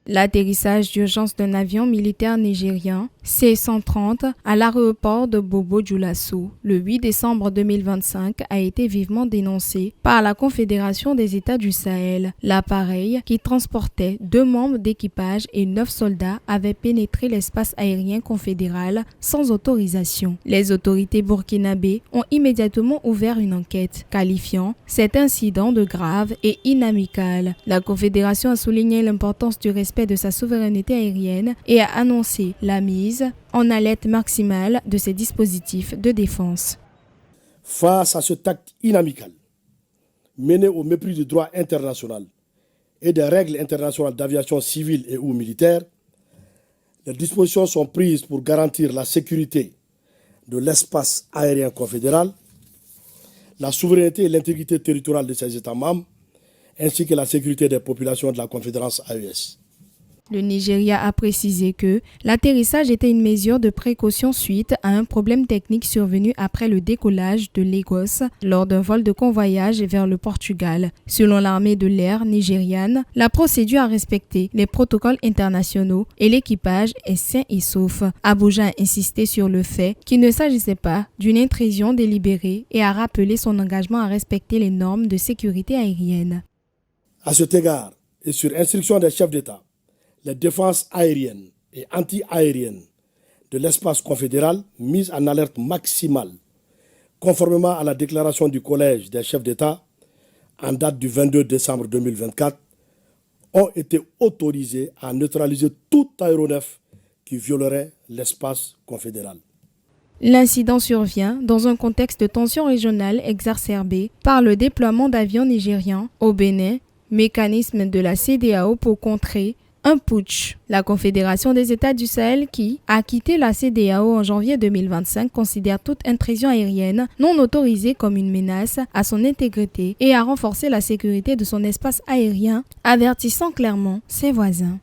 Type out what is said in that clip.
L'atterrissage d'urgence d'un avion militaire nigérien C-130 à l'aéroport de Bobo-Dioulasso le 8 décembre 2025 a été vivement dénoncé par la Confédération des États du Sahel. L'appareil, qui transportait 2 membres d'équipage et 9 soldats, avait pénétré l'espace aérien confédéral sans autorisation. Les autorités burkinabées ont immédiatement ouvert une enquête, qualifiant cet incident de grave et inamical. La Confédération a souligné l'importance du respect de sa souveraineté aérienne et a annoncé la mise en alerte maximale de ces dispositifs de défense. Face à cet acte inamical, mené au mépris du droit international et des règles internationales d'aviation civile et ou militaire, les dispositions sont prises pour garantir la sécurité de l'espace aérien confédéral, la souveraineté et l'intégrité territoriale de ses États membres, ainsi que la sécurité des populations de la Confédération AES. Le Nigeria a précisé que l'atterrissage était une mesure de précaution suite à un problème technique survenu après le décollage de Lagos lors d'un vol de convoyage vers le Portugal. Selon l'armée de l'air nigériane, la procédure a respecté les protocoles internationaux et l'équipage est sain et sauf. Abuja a insisté sur le fait qu'il ne s'agissait pas d'une intrusion délibérée et a rappelé son engagement à respecter les normes de sécurité aérienne. À cet égard, et sur instruction des chefs d'État, les défenses aériennes et anti-aériennes de l'espace confédéral mises en alerte maximale, conformément à la déclaration du Collège des chefs d'État en date du 22 décembre 2024, ont été autorisées à neutraliser tout aéronef qui violerait l'espace confédéral. L'incident survient dans un contexte de tension régionale exacerbée par le déploiement d'avions nigérians au Bénin, mécanisme de la CEDEAO pour contrer un putsch. La Confédération des États du Sahel, qui a quitté la CEDEAO en janvier 2025, considère toute intrusion aérienne non autorisée comme une menace à son intégrité et a renforcé la sécurité de son espace aérien, avertissant clairement ses voisins.